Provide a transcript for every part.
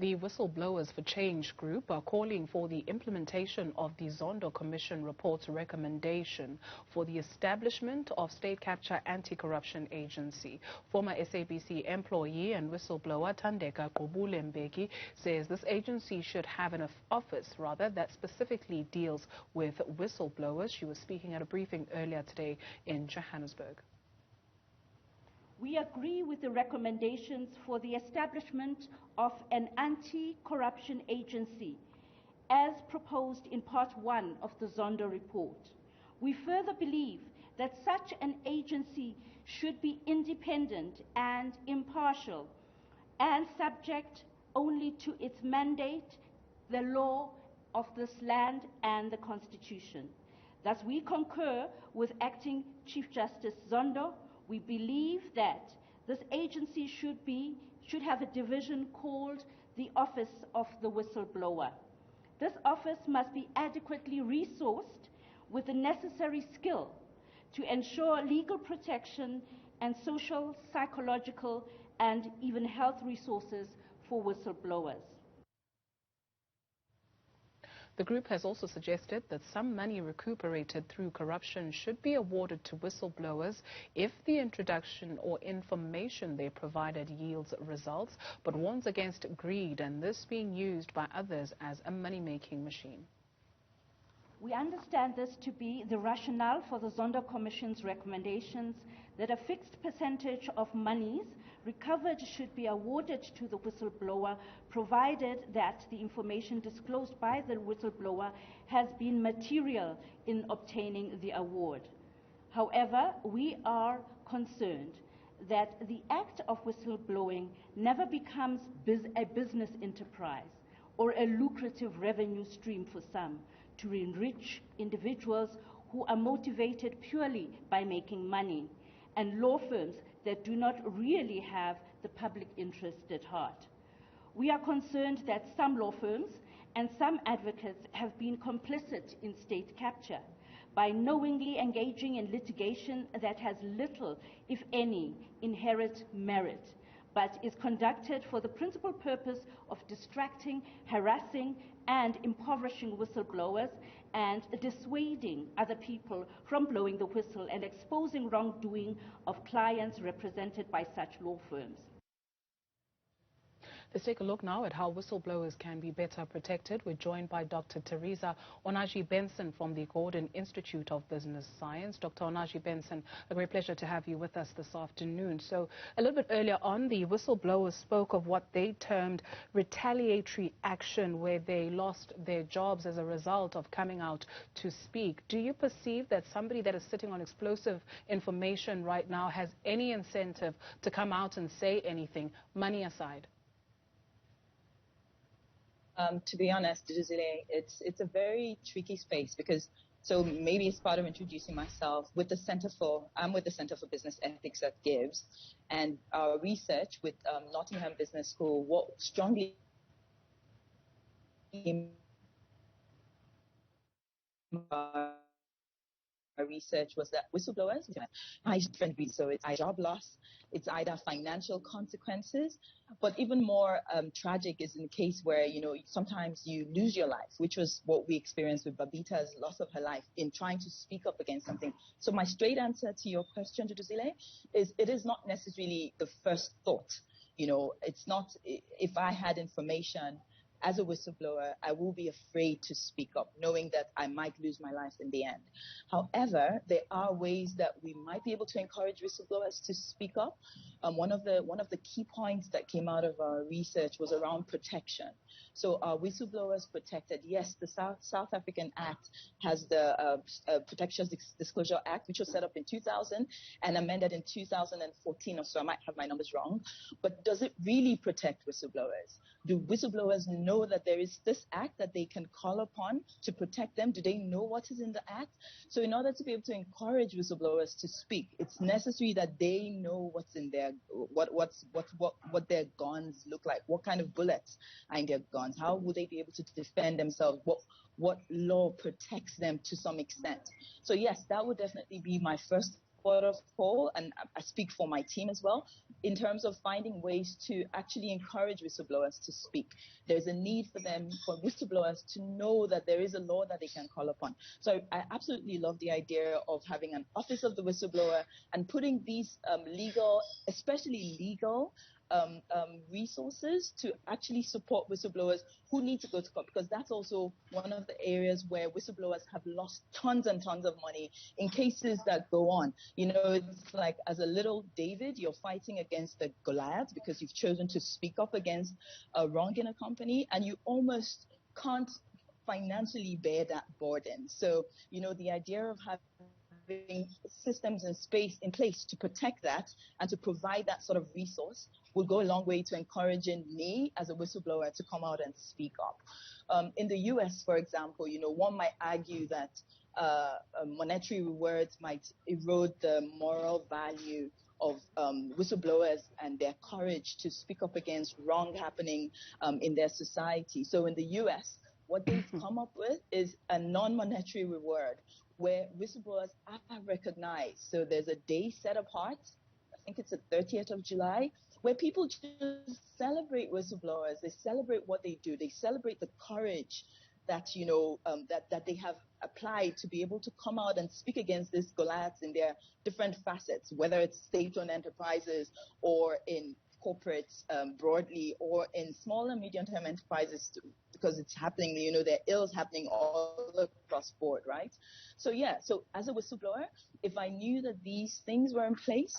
The Whistleblowers for Change group are calling for the implementation of the Zondo Commission report's recommendation for the establishment of State Capture Anti-Corruption Agency. Former SABC employee and whistleblower Thandeka Qubule says this agency should have an office that specifically deals with whistleblowers. She was speaking at a briefing earlier today in Johannesburg. We agree with the recommendations for the establishment of an anti-corruption agency as proposed in Part 1 of the Zondo report. We further believe that such an agency should be independent and impartial and subject only to its mandate, the law of this land and the Constitution. Thus, we concur with Acting Chief Justice Zondo. We believe that this agency should have a division called the Office of the Whistleblower. This office must be adequately resourced with the necessary skill to ensure legal protection and social, psychological, and even health resources for whistleblowers. The group has also suggested that some money recuperated through corruption should be awarded to whistleblowers if the introduction or information they provided yields results, but warns against greed and this being used by others as a money-making machine. We understand this to be the rationale for the Zondo Commission's recommendations that a fixed percentage of monies recovered should be awarded to the whistleblower, provided that the information disclosed by the whistleblower has been material in obtaining the award. However, we are concerned that the act of whistleblowing never becomes a business enterprise or a lucrative revenue stream for some to enrich individuals who are motivated purely by making money, and law firms that do not really have the public interest at heart. We are concerned that some law firms and some advocates have been complicit in state capture by knowingly engaging in litigation that has little, if any, inherent merit, but is conducted for the principal purpose of distracting, harassing, and impoverishing whistleblowers and dissuading other people from blowing the whistle and exposing wrongdoing of clients represented by such law firms. Let's take a look now at how whistleblowers can be better protected. We're joined by Dr. Teresa Onaji-Benson from the Gordon Institute of Business Science. Dr. Onaji-Benson, a great pleasure to have you with us this afternoon. So a little bit earlier on, the whistleblowers spoke of what they termed retaliatory action, where they lost their jobs as a result of coming out to speak. Do you perceive that somebody that is sitting on explosive information right now has any incentive to come out and say anything, money aside? To be honest, it's a very tricky space because, so maybe it's part of introducing myself. I'm with the Center for Business Ethics at Gibbs, and our research with Nottingham Business School, what strongly our research was that whistleblowers, so it's either job loss, it's either financial consequences, but even more tragic is in the case where, sometimes you lose your life, which was what we experienced with Babita's loss of her life in trying to speak up against something. So my straight answer to your question, Duduzile, is it is not necessarily the first thought. It's not, if I had information as a whistleblower, I will be afraid to speak up, knowing that I might lose my life in the end. However, there are ways that we might be able to encourage whistleblowers to speak up. One of the key points that came out of our research was around protection. So are whistleblowers protected? Yes, the South African Act has the Protection Disclosure Act, which was set up in 2000 and amended in 2014 or so. I might have my numbers wrong. But does it really protect whistleblowers? Do whistleblowers know that there is this act that they can call upon to protect them? Do they know what is in the act? So in order to be able to encourage whistleblowers to speak, it's necessary that they know what's in their, what their guns look like, what kind of bullets are in their guns, how would they be able to defend themselves, what law protects them to some extent. So yes, that would definitely be my first of call, and I speak for my team as well, in terms of finding ways to actually encourage whistleblowers to speak. There's a need for them, for whistleblowers to know that there is a law that they can call upon. So I absolutely love the idea of having an office of the whistleblower and putting these legal, especially legal, resources to actually support whistleblowers who need to go to court, because that's also one of the areas where whistleblowers have lost tons and tons of money in cases that go on. You know, it's like as a little David, you're fighting against the Goliath because you've chosen to speak up against a wrong in a company, and you almost can't financially bear that burden. So, you know, the idea of having systems and space in place to protect that and to provide that sort of resource will go a long way to encouraging me as a whistleblower to come out and speak up. In the US, for example, you know, one might argue that monetary rewards might erode the moral value of whistleblowers and their courage to speak up against wrong happening in their society. So in the US, what they've come up with is a non-monetary reward where whistleblowers are recognized. So there's a day set apart, I think it's the 30th of July, where people just celebrate whistleblowers. They celebrate what they do. They celebrate the courage that, you know, that they have applied to be able to come out and speak against this Goliaths in their different facets, whether it's state-owned enterprises or in corporates broadly, or in small and medium-term enterprises too, because it's happening, you know, there are ills happening all across board, right? So yeah, so as a whistleblower, if I knew that these things were in place,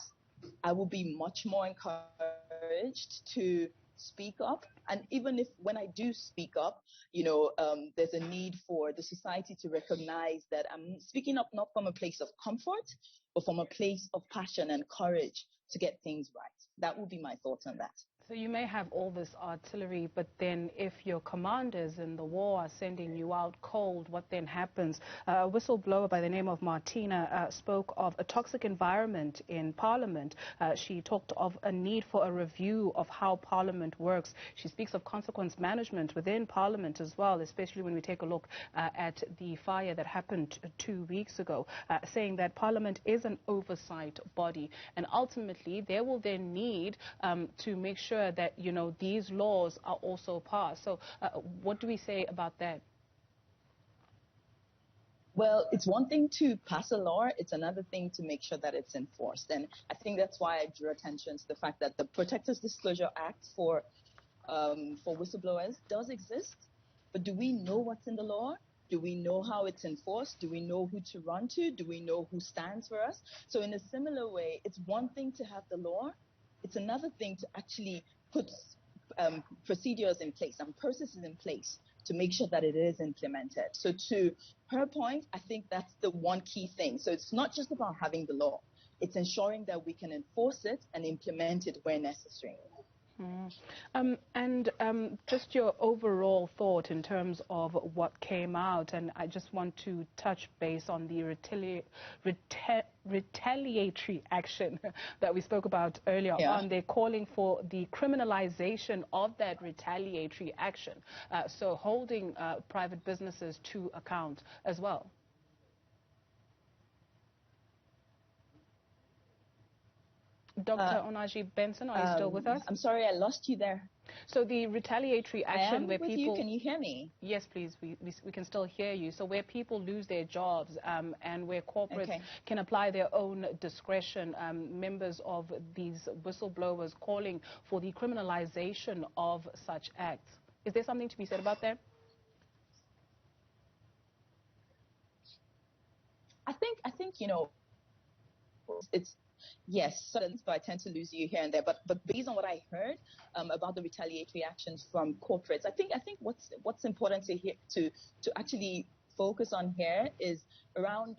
I would be much more encouraged to speak up. And even if when I do speak up, you know, there's a need for the society to recognize that I'm speaking up not from a place of comfort, but from a place of passion and courage to get things right. That would be my thoughts on that. So you may have all this artillery, but then if your commanders in the war are sending you out cold, what then happens? A whistleblower by the name of Martina spoke of a toxic environment in Parliament. She talked of a need for a review of how Parliament works. She speaks of consequence management within Parliament as well, especially when we take a look at the fire that happened 2 weeks ago, saying that Parliament is an oversight body, and ultimately they will then need to make sure that, you know, these laws are also passed. So what do we say about that? Well, it's one thing to pass a law, it's another thing to make sure that it's enforced. And I think that's why I drew attention to the fact that the Protectors Disclosure Act for whistleblowers does exist, but do we know what's in the law? Do we know how it's enforced? Do we know who to run to? Do we know who stands for us? So in a similar way, it's one thing to have the law, it's another thing to actually put procedures in place and processes in place to make sure that it is implemented. So to her point, I think that's the one key thing. So it's not just about having the law. It's ensuring that we can enforce it and implement it where necessary. Just your overall thought in terms of what came out, and I just want to touch base on the retaliatory action that we spoke about earlier on. They're calling for the criminalization of that retaliatory action, so holding private businesses to account as well. Dr. Onaji Benson, are you still with us? I'm sorry, I lost you there. So the retaliatory action where people... You. Can you hear me? Yes, please. We can still hear you. So where people lose their jobs and where corporates can apply their own discretion, members of these whistleblowers calling for the criminalization of such acts. Is there something to be said about that? I think you know, it's... Yes, so I tend to lose you here and there. But based on what I heard about the retaliatory actions from corporates, I think what's important to actually focus on here is around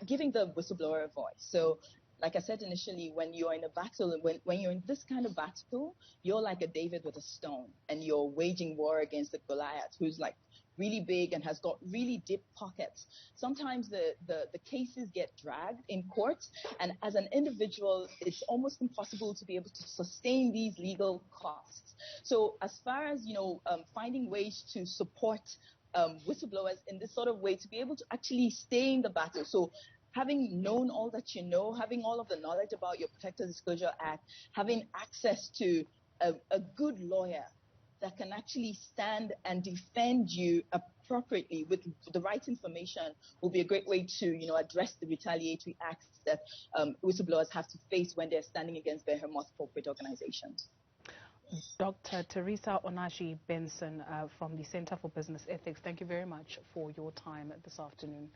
giving the whistleblower a voice. So, like I said initially, when you're in a battle, when you're in this kind of battle, you're like a David with a stone, and you're waging war against the Goliath, who's like really big and has got really deep pockets. Sometimes the cases get dragged in court, and as an individual, it's almost impossible to be able to sustain these legal costs. So as far as, you know, finding ways to support whistleblowers in this sort of way to be able to actually stay in the battle. So having known all that you know, having all of the knowledge about your Protector Disclosure Act, having access to a good lawyer that can actually stand and defend you appropriately with the right information will be a great way to, address the retaliatory acts that whistleblowers have to face when they're standing against behemoth corporate organizations. Dr. Teresa Onaji Benson from the Center for Business Ethics, thank you very much for your time this afternoon.